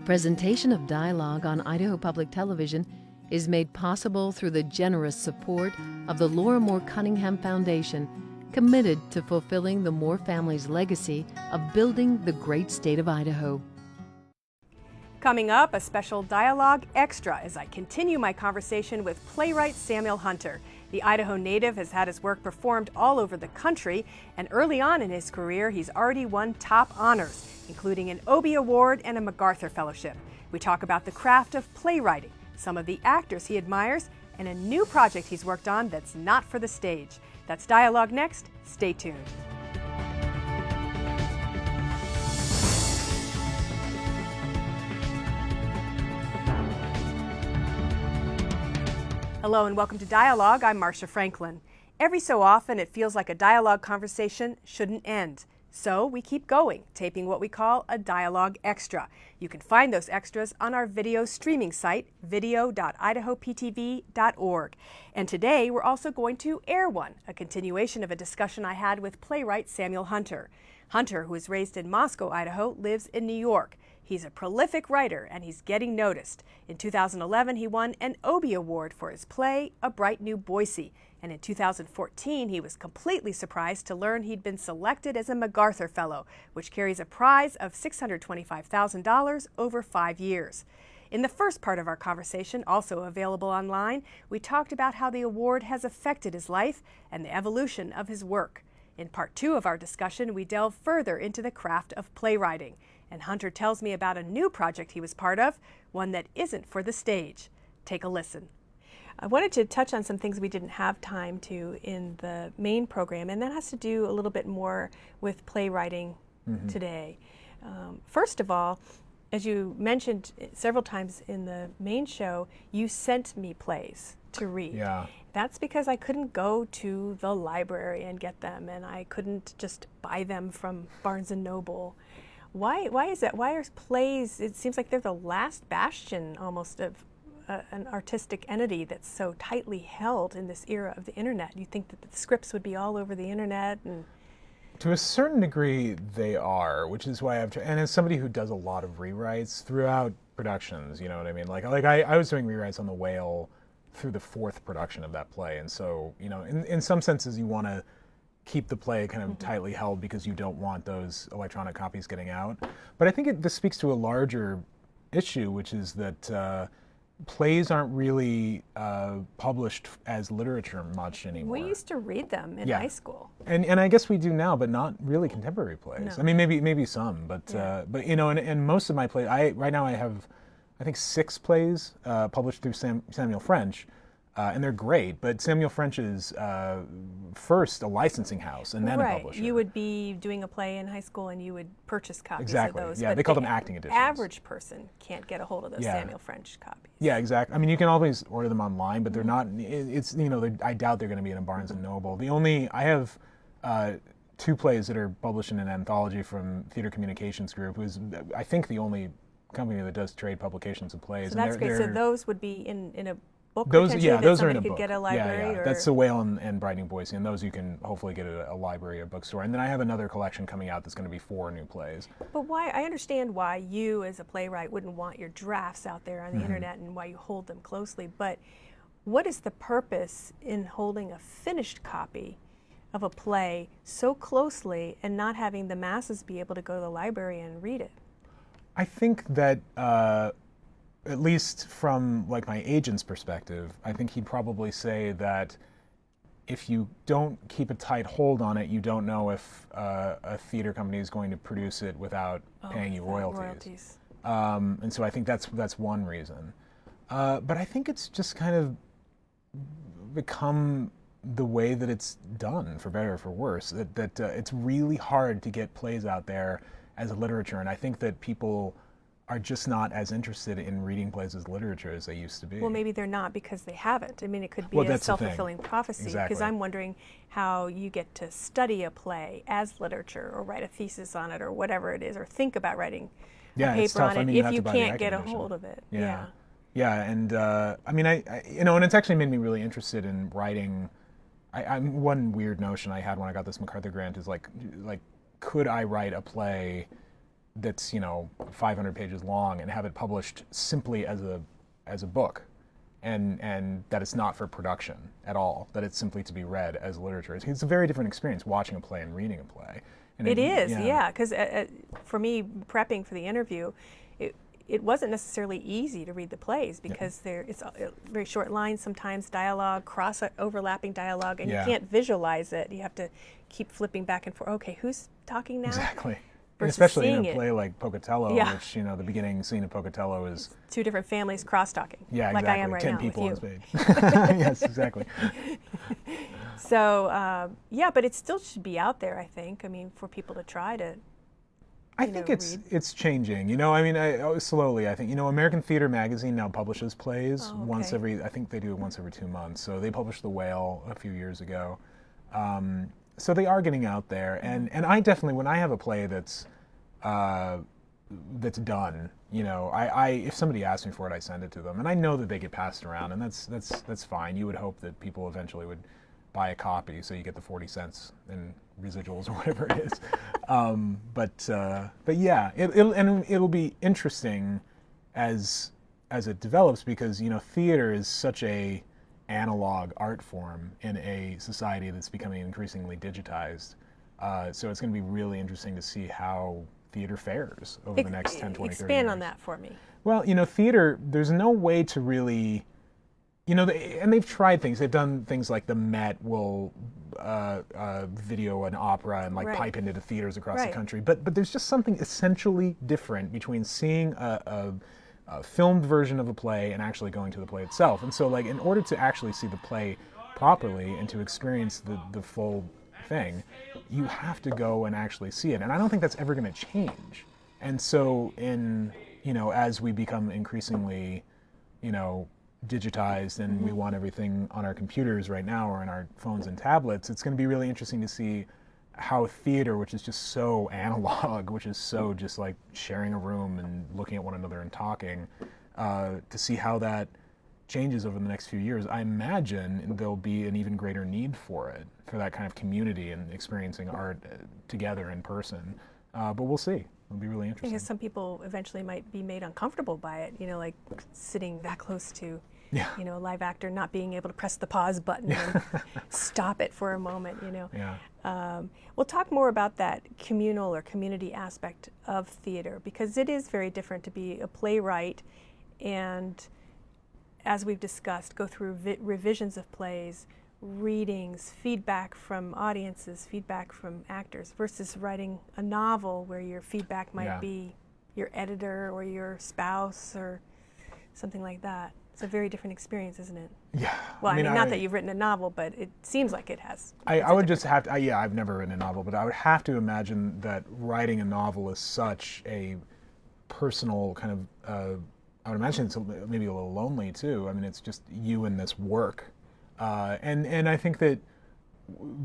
Presentation of Dialogue on Idaho Public Television is made possible through the generous support of the Laura Moore Cunningham Foundation, committed to fulfilling the Moore family's legacy of building the great state of Idaho. Coming up, a special Dialogue Extra as I continue my conversation with playwright Samuel Hunter. The Idaho native has had his work performed all over the country, and early on in his career, he's already won top honors, including an Obie Award and a MacArthur Fellowship. We talk about the craft of playwriting, some of the actors he admires, and a new project he's worked on that's not for the stage. That's Dialogue next. Stay tuned. Hello and welcome to Dialogue. I'm Marcia Franklin. Every so often it feels like a dialogue conversation shouldn't end. So we keep going, taping what we call a Dialogue Extra. You can find those extras on our video streaming site, video.idahoptv.org. And today we're also going to air one, a continuation of a discussion I had with playwright Samuel Hunter. Hunter, who was raised in Moscow, Idaho, lives in New York. He's a prolific writer, and he's getting noticed. In 2011, he won an Obie Award for his play, A Bright New Boise. And in 2014, he was completely surprised to learn he'd been selected as a MacArthur Fellow, which carries a prize of $625,000 over 5 years. In the first part of our conversation, also available online, we talked about how the award has affected his life and the evolution of his work. In part 2 of our discussion, we delve further into the craft of playwriting. And Hunter tells me about a new project he was part of, one that isn't for the stage. Take a listen. I wanted to touch on some things we didn't have time to in the main program, and that has to do a little bit more with playwriting today. First of all, as you mentioned several times in the main show, you sent me plays to read. Yeah. That's because I couldn't go to the library and get them, and I couldn't just buy them from Barnes & Noble. Why is that? Why are plays, it seems like they're the last bastion almost of an artistic entity that's so tightly held in this era of the internet? You'd think that the scripts would be all over the internet. And to a certain degree, they are, which is why and as somebody who does a lot of rewrites throughout productions, you know what I mean? Like I was doing rewrites on The Whale through the 4th production of that play, and so, you know, in some senses you want to keep the play kind of tightly held because you don't want those electronic copies getting out. But I think this speaks to a larger issue, which is that plays aren't really published as literature much anymore. we used to read them in high school. And I guess we do now, but not really contemporary plays. No. I mean, maybe some, but you know, and most of my plays, right now I have, I think 6 plays published through Samuel French. And they're great, but Samuel French is first a licensing house and then a publisher. You would be doing a play in high school and you would purchase copies of those. Yeah, but they call them acting editions. The average person can't get a hold of those Samuel French copies. Yeah, exactly. I mean, you can always order them online, but they're not, it's, you know, I doubt they're going to be in a Barnes & Noble. I have 2 plays that are published in an anthology from Theater Communications Group, who's, I think, the only company that does trade publications of plays. So that's great. So those would be in a book those are in a could book. Get a library. Yeah. That's The Whale and Bright New Boise, and those you can hopefully get at a library or bookstore. And then I have another collection coming out that's going to be 4 new plays. But why? I understand why you, as a playwright, wouldn't want your drafts out there on the internet and why you hold them closely. But what is the purpose in holding a finished copy of a play so closely and not having the masses be able to go to the library and read it? I think that. At least from like my agent's perspective, I think he'd probably say that if you don't keep a tight hold on it, you don't know if a theater company is going to produce it without paying you royalties. And so I think that's one reason. But I think it's just kind of become the way that it's done, for better or for worse, that it's really hard to get plays out there as a literature, and I think that people are just not as interested in reading plays as literature as they used to be. Well, maybe they're not because they haven't. I mean, it could be a self-fulfilling prophecy. Exactly. Because I'm wondering how you get to study a play as literature or write a thesis on it or whatever it is, or think about writing a paper on it if you can't get a hold of it. Yeah, and I mean, I you know, and it's actually made me really interested in writing. I'm one weird notion I had when I got this MacArthur grant is like, could I write a play that's 500 pages long and have it published simply as a book, and that it's not for production at all, that it's simply to be read as literature. It's a very different experience watching a play and reading a play. And it is, yeah, because for me, prepping for the interview, it wasn't necessarily easy to read the plays because it's very short lines, sometimes dialogue, overlapping dialogue, and you can't visualize it. You have to keep flipping back and forth. Okay, who's talking now? Exactly. And especially in a play like Pocatello, which, the beginning scene of Pocatello is... Two different families cross-talking. Yeah, exactly. Like I am right 10 now people with on you. stage. Yes, exactly. So, but it still should be out there, I think. I mean, for people to try to, I think it's changing. Slowly. I think, American Theater Magazine now publishes plays once every, I think they do it once every 2 months. So they published The Whale a few years ago. So they are getting out there, and I definitely, when I have a play that's done, if somebody asks me for it, I send it to them, and I know that they get passed around, and that's fine. You would hope that people eventually would buy a copy, so you get the 40 cents in residuals or whatever it is. But yeah, it'll be interesting as it develops, because theater is such a analog art form in a society that's becoming increasingly digitized. So it's going to be really interesting to see how theater fares over the next 10, 20, 30 years. Expand on that for me. Well, theater, there's no way to really, and they've tried things. They've done things like the Met will video an opera and pipe into the theaters across the country. But there's just something essentially different between seeing a filmed version of a play and actually going to the play itself. And so, in order to actually see the play properly and to experience the full thing, you have to go and actually see it. And I don't think that's ever going to change. And so, as we become increasingly, digitized and we want everything on our computers right now or on our phones and tablets, it's going to be really interesting to see how theater, which is just so analog, which is so just like sharing a room and looking at one another and talking, to see how that changes over the next few years. I imagine there'll be an even greater need for it, for that kind of community and experiencing art together in person. But we'll see. It'll be really interesting. Because some people eventually might be made uncomfortable by it, like sitting that close to a live actor, not being able to press the pause button and stop it for a moment, We'll talk more about that communal or community aspect of theater, because it is very different to be a playwright and, as we've discussed, go through revisions of plays, readings, feedback from audiences, feedback from actors, versus writing a novel where your feedback might be your editor or your spouse or something like that. It's a very different experience, isn't it? Yeah. Well, I mean, not that you've written a novel, but it seems like it has. I would just have to, I've never written a novel, but I would have to imagine that writing a novel is such a personal kind of, I would imagine it's maybe a little lonely too. I mean, it's just you and this work. And I think that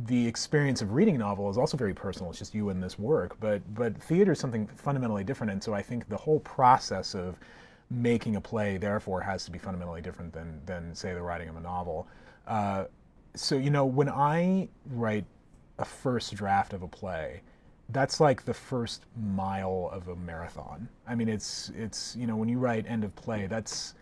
the experience of reading a novel is also very personal. It's just you and this work. But theater is something fundamentally different. And so I think the whole process of making a play, therefore, has to be fundamentally different than say, the writing of a novel. So, when I write a first draft of a play, that's like the first mile of a marathon. I mean, it's when you write end of play, that's,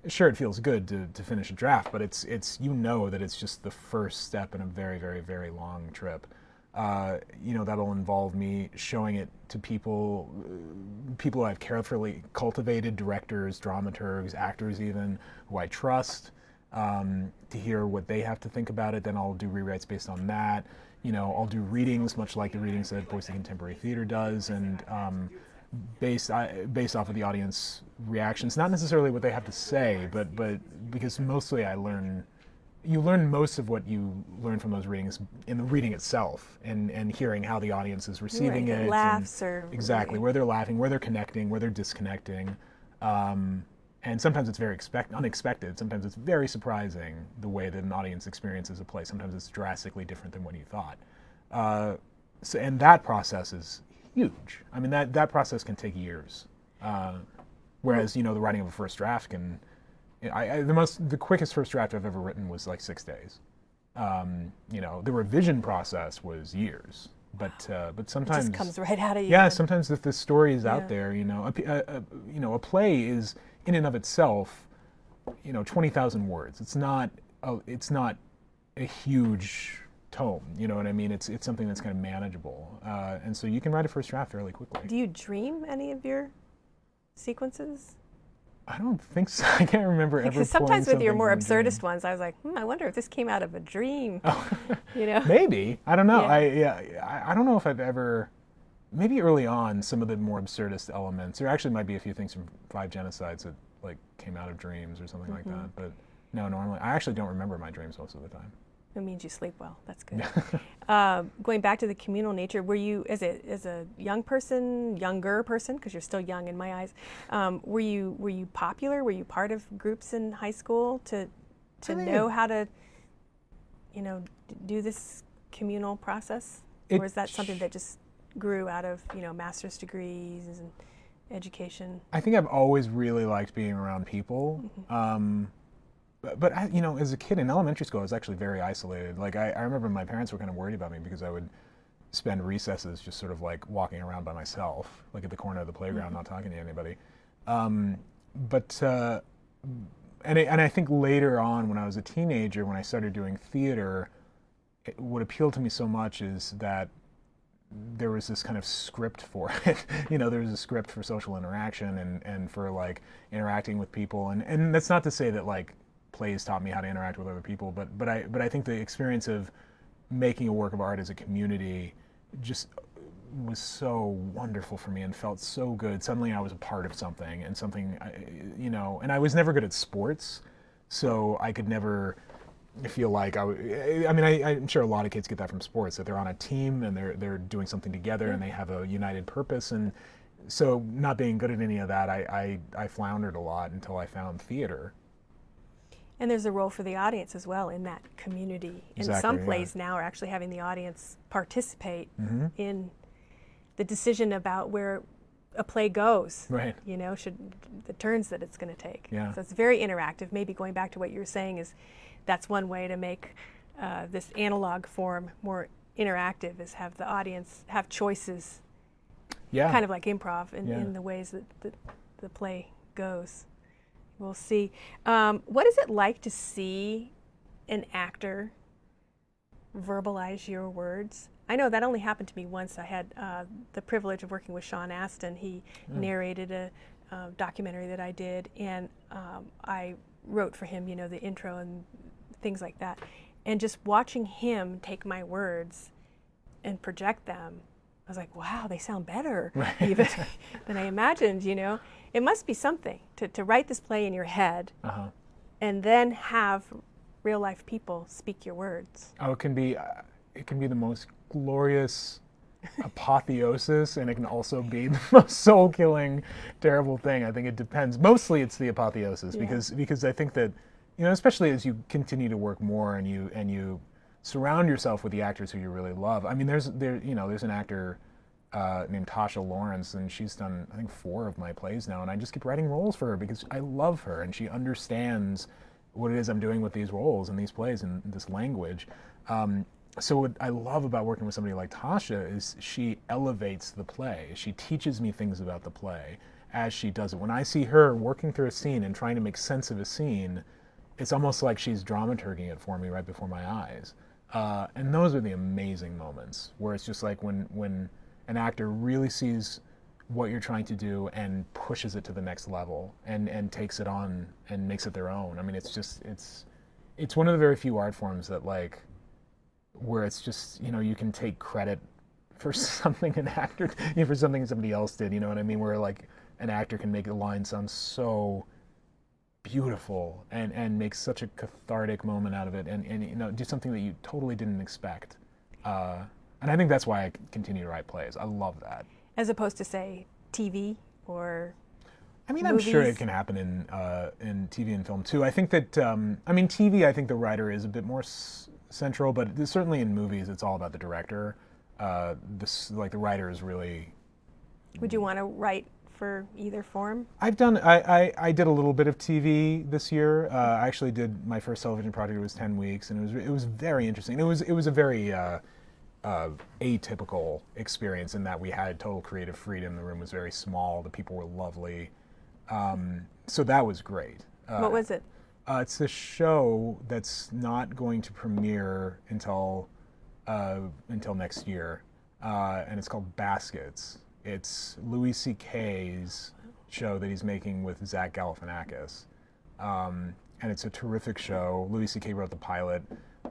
sure, it feels good to finish a draft, but it's that it's just the first step in a very, very, very long trip. That'll involve me showing it to people I've carefully cultivated, directors, dramaturgs, actors even, who I trust, to hear what they have to think about it. Then I'll do rewrites based on that. I'll do readings, much like the readings that Voice of Contemporary Theater does, and based off of the audience reactions, not necessarily what they have to say, but because mostly you learn most of what you learn from those readings in the reading itself, and hearing how the audience is receiving it. Laughs or exactly where they're laughing, where they're connecting, where they're disconnecting, and sometimes it's very unexpected. Sometimes it's very surprising the way that an audience experiences a play. Sometimes it's drastically different than what you thought. And that process is huge. I mean, that process can take years. Whereas the writing of a first draft can. The quickest first draft I've ever written was like 6 days. The revision process was years, but sometimes It just comes right out of you. yeah, sometimes if the story is Yeah. out there, a play is in and of itself, 20,000 words. It's not a huge tome. You know what I mean? It's something that's kind of manageable, and so you can write a first draft fairly quickly. Do you dream any of your sequences? I don't think so. I can't remember ever. Because sometimes with your pulling more something from a absurdist ones, I was like, I wonder if this came out of a dream. dream. Maybe, I don't know. Yeah. I don't know if I've ever. Maybe early on, some of the more absurdist elements. There actually might be a few things from Five Genocides that like came out of dreams or something like that. But no, normally I actually don't remember my dreams most of the time. It means you sleep well. That's good. Going back to the communal nature, were you, as a younger person, because you're still young in my eyes, were you popular? Were you part of groups in high school to know how to, do this communal process, or is that something that just grew out of master's degrees and education? I think I've always really liked being around people. But as a kid in elementary school, I was actually very isolated. Like I remember my parents were kind of worried about me because I would spend recesses just sort of like walking around by myself, like at the corner of the playground, not talking to anybody. And I think later on, when I was a teenager, when I started doing theater, what appealed to me so much is that there was this kind of script for it. There was a script for social interaction and for like interacting with people. And that's not to say that like plays taught me how to interact with other people, but I think the experience of making a work of art as a community just was so wonderful for me and felt so good. Suddenly I was a part of something, and something, and I was never good at sports, so I could never feel like I'm sure a lot of kids get that from sports, that they're on a team and they're doing something together and they have a united purpose. And so not being good at any of that, I floundered a lot until I found theater. And there's a role for the audience as well in that community. And some plays now are actually having the audience participate in the decision about where a play goes. Right. Should the turns that it's going to take. Yeah. So it's very interactive. Maybe going back to what you were saying is that's one way to make this analog form more interactive, is have the audience have choices. Yeah. Kind of like improv in the ways that the play goes. We'll see. What is it like to see an actor verbalize your words? I know that only happened to me once. I had the privilege of working with Sean Astin. He narrated a documentary that I did, and I wrote for him, the intro and things like that. And just watching him take my words and project them, I was like, wow, they sound better even than I imagined, It must be something to write this play in your head and then have real life people speak your words. Oh, it can be the most glorious apotheosis, and it can also be the most soul-killing, terrible thing. I think it depends. Mostly it's the apotheosis because I think that, especially as you continue to work more and you surround yourself with the actors who you really love. I mean, there's an actor named Tasha Lawrence, and she's done, I think, 4 of my plays now, and I just keep writing roles for her because I love her, and she understands what it is I'm doing with these roles and these plays and this language. So what I love about working with somebody like Tasha is she elevates the play. She teaches me things about the play as she does it. When I see her working through a scene and trying to make sense of a scene, it's almost like she's dramaturging it for me right before my eyes. And those are the amazing moments where it's just like when an actor really sees what you're trying to do and pushes it to the next level and takes it on and makes it their own. I mean, it's one of the very few art forms that like, where it's just, you can take credit for something an actor, for something somebody else did, you know what I mean? Where like an actor can make a line sound so beautiful and make such a cathartic moment out of it and do something that you totally didn't expect. And I think that's why I continue to write plays. I love that. As opposed to, say, TV or movies? I'm sure it can happen in TV and film too. I think that, TV, I think the writer is a bit more central, but certainly in movies, it's all about the director. The writer is really... Would you want to write for either form? I did a little bit of TV this year. I actually did my first television project. It was 10 weeks, and it was very interesting. It was a very atypical experience in that we had total creative freedom. The room was very small. The people were lovely. So that was great. What was it? It's a show that's not going to premiere until next year, and it's called Baskets. It's Louis C.K.'s show that he's making with Zach Galifianakis, and it's a terrific show. Louis C.K. wrote the pilot,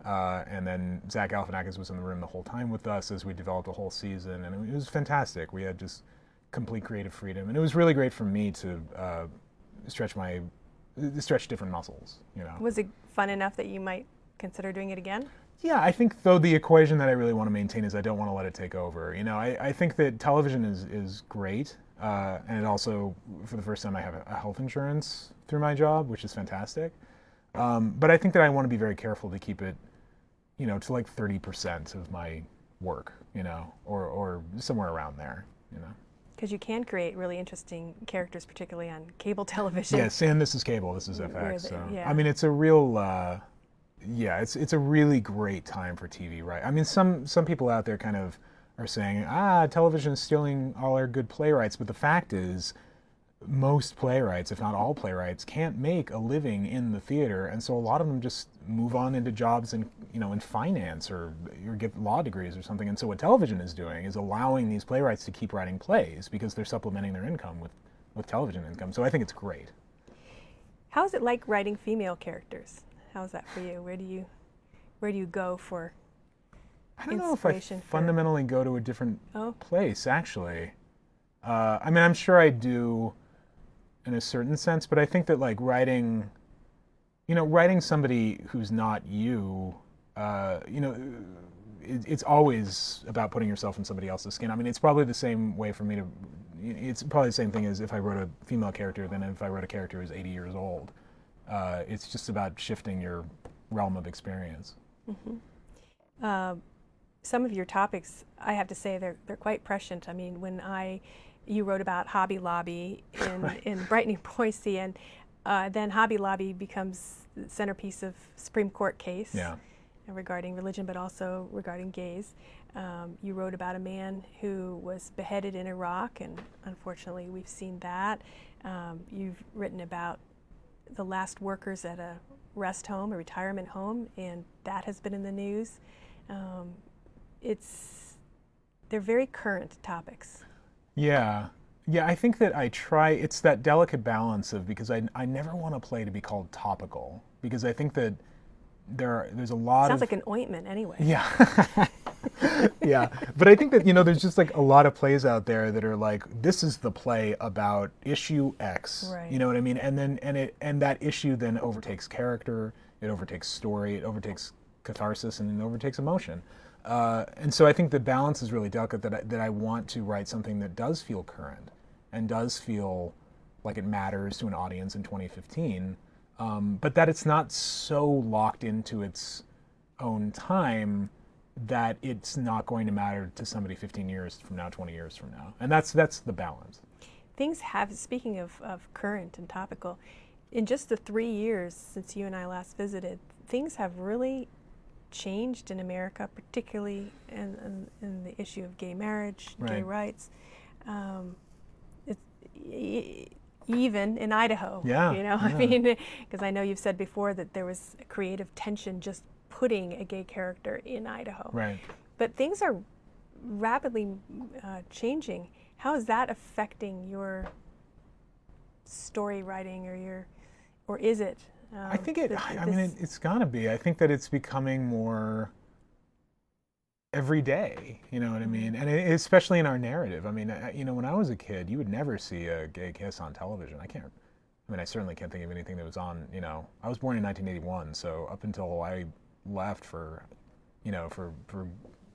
and then Zach Galifianakis was in the room the whole time with us as we developed the whole season, and it was fantastic. We had just complete creative freedom, and it was really great for me to stretch different muscles. Was it fun enough that you might consider doing it again? Yeah, I think though the equation that I really want to maintain is I don't want to let it take over. I think that television is great, and it also, for the first time, I have a health insurance through my job, which is fantastic. But I think that I want to be very careful to keep it, to like 30% of my work, or somewhere around there, Because you can create really interesting characters, particularly on cable television. Yes, and this is cable. This is FX. Yeah. I mean, it's a real, it's a really great time for TV, right? I mean, some people out there kind of are saying, television is stealing all our good playwrights, but the fact is, most playwrights, if not all playwrights, can't make a living in the theater, and so a lot of them just move on into jobs in finance or get law degrees or something. And so what television is doing is allowing these playwrights to keep writing plays because they're supplementing their income with television income. So I think it's great. How is it like writing female characters? How's that for you? Where do you go for I don't know if I fundamentally go to a different place, actually. I mean, I'm sure I do in a certain sense, but I think that like writing somebody who's not you, it's always about putting yourself in somebody else's skin. I mean, it's probably the same way for me it's probably the same thing as if I wrote a female character than if I wrote a character who's 80 years old. It's just about shifting your realm of experience. Mm-hmm. Some of your topics, I have to say, they're quite prescient. I mean, you wrote about Hobby Lobby in Brighton, Boise, and then Hobby Lobby becomes the centerpiece of Supreme Court case regarding religion, but also regarding gays. You wrote about a man who was beheaded in Iraq, and unfortunately we've seen that. You've written about the last workers at a rest home, a retirement home, and that has been in the news. They're very current topics. Yeah, I think that it's that delicate balance of, because I never want a play to be called topical, because I think that there's a lot Sounds like an ointment anyway. Yeah. Yeah, but I think that, there's just like a lot of plays out there that are like, this is the play about issue X, right. You know what I mean? And then, and that issue then overtakes character, it overtakes story, it overtakes catharsis, and it overtakes emotion. And so I think the balance is really delicate, that I want to write something that does feel current and does feel like it matters to an audience in 2015, but that it's not so locked into its own time that it's not going to matter to somebody 15 years from now, 20 years from now. And that's the balance. Things have, speaking of current and topical, in just the 3 years since you and I last visited, things have really changed in America, particularly in the issue of gay marriage, right. Gay rights. Even in Idaho, I mean, because I know you've said before that there was a creative tension just putting a gay character in Idaho. Right. But things are rapidly changing. How is that affecting your story writing, or is it? I think it's gotta be. I think that it's becoming more every day, you know what I mean? And especially in our narrative. I mean, when I was a kid, you would never see a gay kiss on television. I certainly can't think of anything that was on, I was born in 1981, so up until I left for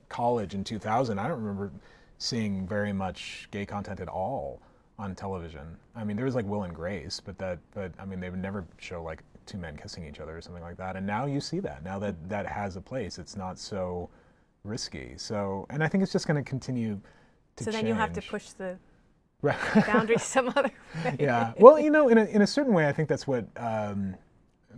college in 2000, I don't remember seeing very much gay content at all on television. I mean, there was like Will and Grace, but I mean, they would never show like two men kissing each other or something like that. And now you see that. Now that has a place. It's not so risky. So, and I think it's just going to continue to change. So then you have to push the boundaries some other way. Yeah. Well, in a certain way, I think that's what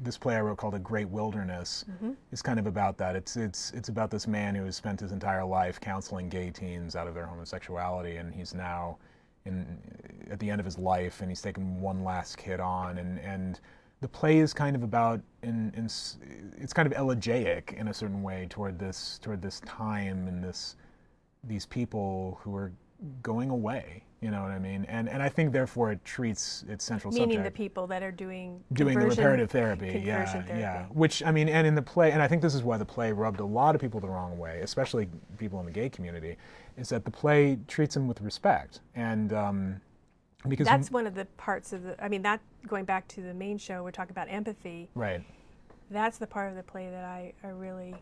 this play I wrote called A Great Wilderness is kind of about that. It's about this man who has spent his entire life counseling gay teens out of their homosexuality, and he's now at the end of his life, and he's taken one last kid on, and the play is kind of about, it's kind of elegiac in a certain way toward this time and these people who are going away. You know what I mean? And I think therefore it treats its central subject. Meaning the people that are doing the reparative therapy. Therapy. Yeah. Which, I mean, and in the play, and I think this is why the play rubbed a lot of people the wrong way, especially people in the gay community, is that the play treats them with respect. And because that's one of the parts of the, I mean, that going back to the main show, we're talking about empathy. Right. That's the part of the play that I really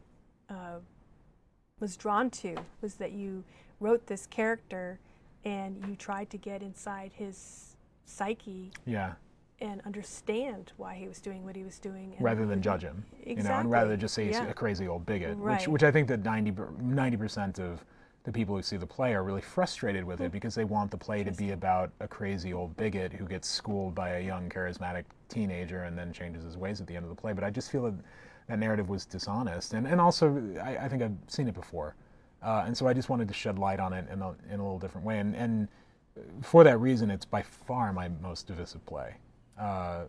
was drawn to, was that you wrote this character and you tried to get inside his psyche and understand why he was doing what he was doing. And rather than judge him. Exactly. You know, and rather than just say he's a crazy old bigot, Right. which I think that 90% of the people who see the play are really frustrated with it because they want the play to be about a crazy old bigot who gets schooled by a young charismatic teenager and then changes his ways at the end of the play. But I just feel that that narrative was dishonest. And also, I think I've seen it before. And so I just wanted to shed light on it in a little different way. And for that reason, it's by far my most divisive play.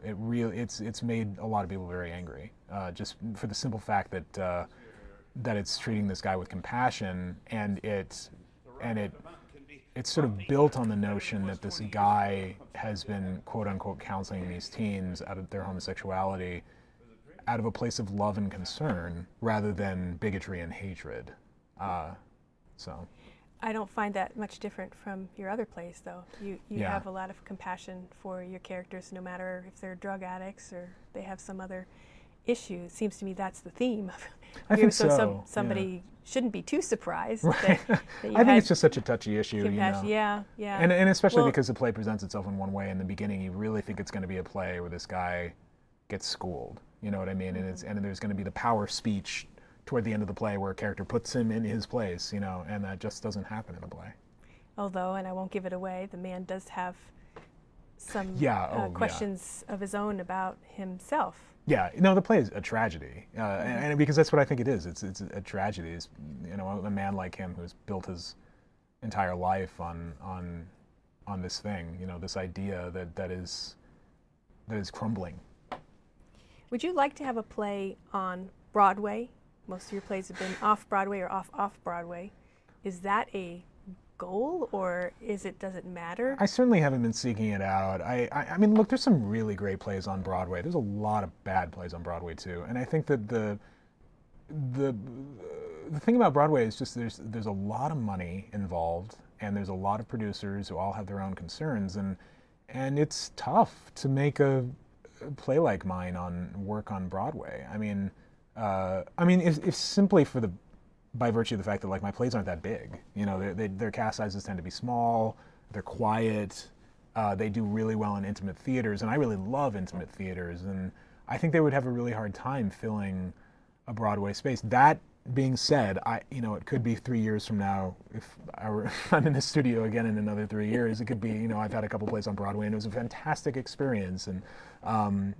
It's made a lot of people very angry, just for the simple fact that it's treating this guy with compassion, and it's sort of built on the notion that this guy has been quote unquote counseling these teens out of their homosexuality out of a place of love and concern rather than bigotry and hatred. So I don't find that much different from your other plays, though. You have a lot of compassion for your characters, no matter if they're drug addicts or they have some other issue. It seems to me that's the theme. I think so. Somebody shouldn't be too surprised. Right. that you I think it's just such a touchy issue. Compassion. You know? Yeah. And especially because the play presents itself in one way in the beginning, you really think it's going to be a play where this guy gets schooled. You know what I mean? And there's going to be the power speech toward the end of the play where a character puts him in his place, you know, and that just doesn't happen in the play. Although, and I won't give it away, the man does have some questions of his own about himself. Yeah, no, the play is a tragedy, and because that's what I think it is. It's a tragedy. It's, you know, a man like him who's built his entire life on this thing, you know, this idea that is crumbling. Would you like to have a play on Broadway? Most of your plays have been off-Broadway or off-Broadway. Is that a goal, or does it matter? I certainly haven't been seeking it out. I mean, look, there's some really great plays on Broadway. There's a lot of bad plays on Broadway, too. And I think that the thing about Broadway is just there's a lot of money involved, and there's a lot of producers who all have their own concerns, and it's tough to make a play like mine work on Broadway. I mean, if simply by virtue of the fact that like my plays aren't that big, you know, their cast sizes tend to be small, they're quiet, they do really well in intimate theaters, and I really love intimate theaters, and I think they would have a really hard time filling a Broadway space. That being said, it could be 3 years from now, if I'm in the studio again in another 3 years, it could be, you know, I've had a couple plays on Broadway and it was a fantastic experience. And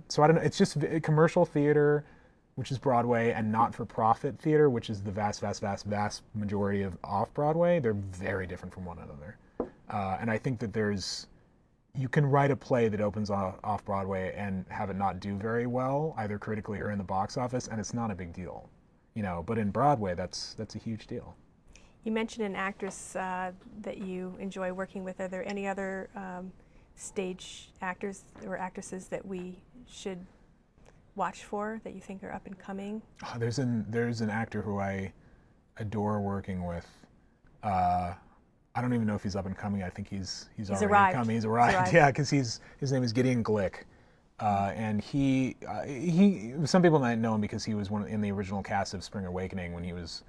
so I don't know, it's just commercial theater, which is Broadway, and not-for-profit theater, which is the vast majority of off-Broadway. They're very different from one another. And I think that you can write a play that opens off-Broadway and have it not do very well, either critically or in the box office, and it's not a big deal. You know, but in Broadway, that's a huge deal. You mentioned an actress that you enjoy working with. Are there any other stage actors or actresses that we should watch for that you think are up and coming? Oh, there's an actor who I adore working with. I don't even know if he's up and coming. I think he's already arrived. Coming. He's arrived. Yeah, because his name is Gideon Glick. And he some people might know him because he was in the original cast of Spring Awakening when he was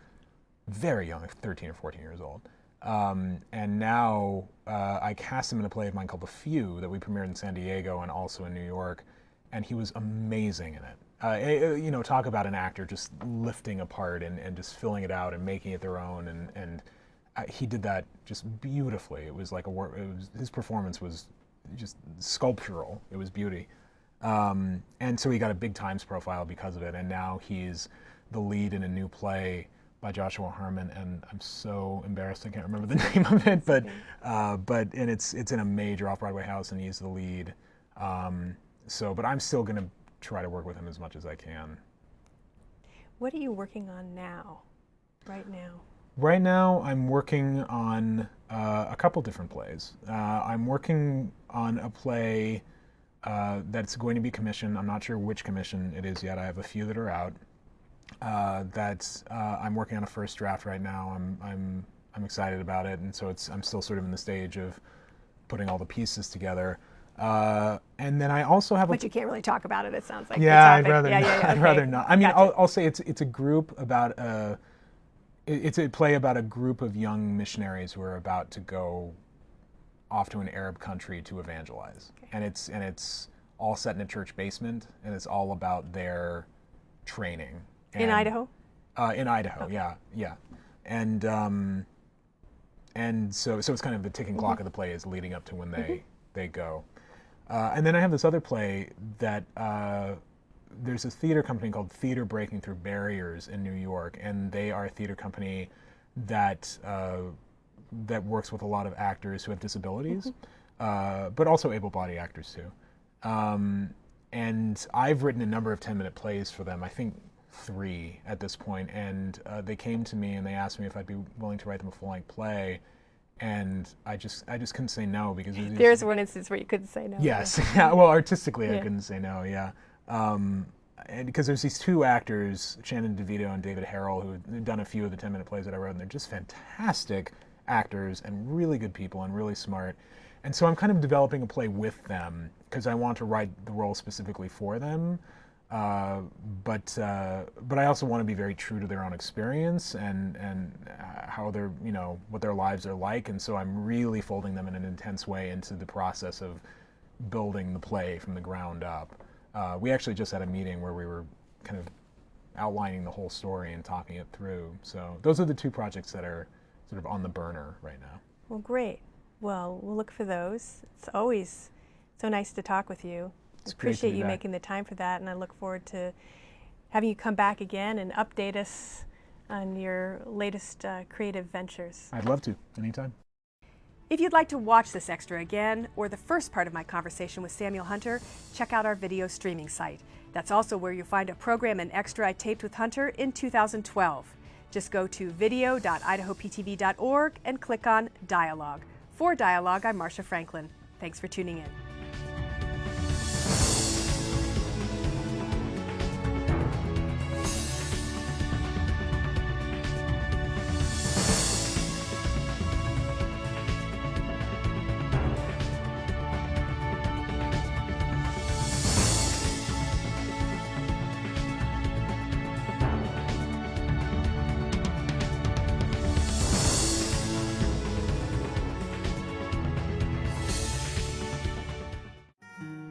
very young, like 13 or 14 years old. And now I cast him in a play of mine called The Few that we premiered in San Diego and also in New York, and he was amazing in it. You know, talk about an actor just lifting apart and just filling it out and making it their own, and he did that just beautifully. It was like his performance was just sculptural. It was beauty. And so he got a big Times profile because of it, and now he's the lead in a new play by Joshua Harmon, and I'm so embarrassed I can't remember the name of it, but it's in a major off-Broadway house, and he's the lead. But I'm still going to try to work with him as much as I can. What are you working on now, right now? Right now, I'm working on a couple different plays. I'm working on a play that's going to be commissioned. I'm not sure which commission it is yet. I have a few that are out. I'm working on a first draft right now. I'm excited about it, and so I'm still sort of in the stage of putting all the pieces together. And then I also have But you can't really talk about it, it sounds like. Yeah, I'd rather not. Okay. I'd rather not. I mean, Gotcha. I'll say it's a group about it's a play about a group of young missionaries who are about to go off to an Arab country to evangelize. Okay. And it's all set in a church basement, and it's all about their training. In Idaho? In Idaho, okay. yeah. And so it's kind of the ticking clock of the play is leading up to when they go. And then I have this other play that there's a theater company called Theater Breaking Through Barriers in New York, and they are a theater company that works with a lot of actors who have disabilities, but also able-bodied actors too. And I've written a number of 10-minute plays for them, I think 3 at this point, and they came to me and they asked me if I'd be willing to write them a full-length play. And I just couldn't say no because there's one instance where you couldn't say no. Yes, yeah. Well, artistically, I couldn't say no. Yeah, and because there's these 2 actors, Shannon DeVito and David Harrell, who've done a few of the 10-minute plays that I wrote, and they're just fantastic actors and really good people and really smart. And so I'm kind of developing a play with them because I want to write the role specifically for them. But I also want to be very true to their own experience and how they're, what their lives are like. And so I'm really folding them in an intense way into the process of building the play from the ground up. We actually just had a meeting where we were kind of outlining the whole story and talking it through. So those are the 2 projects that are sort of on the burner right now. Well, great. Well, we'll look for those. It's always so nice to talk with you. I appreciate you making the time for that, and I look forward to having you come back again and update us on your latest creative ventures. I'd love to, anytime. If you'd like to watch this extra again, or the first part of my conversation with Samuel Hunter, check out our video streaming site. That's also where you'll find a program and extra I taped with Hunter in 2012. Just go to video.idahoptv.org and click on Dialogue. For Dialogue, I'm Marcia Franklin. Thanks for tuning in.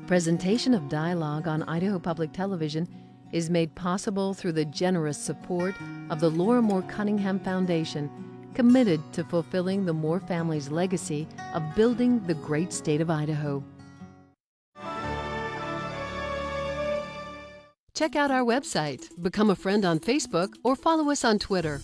Presentation of Dialogue on Idaho Public Television is made possible through the generous support of the Laura Moore Cunningham Foundation, committed to fulfilling the Moore family's legacy of building the great state of Idaho. Check out our website, become a friend on Facebook, or follow us on Twitter.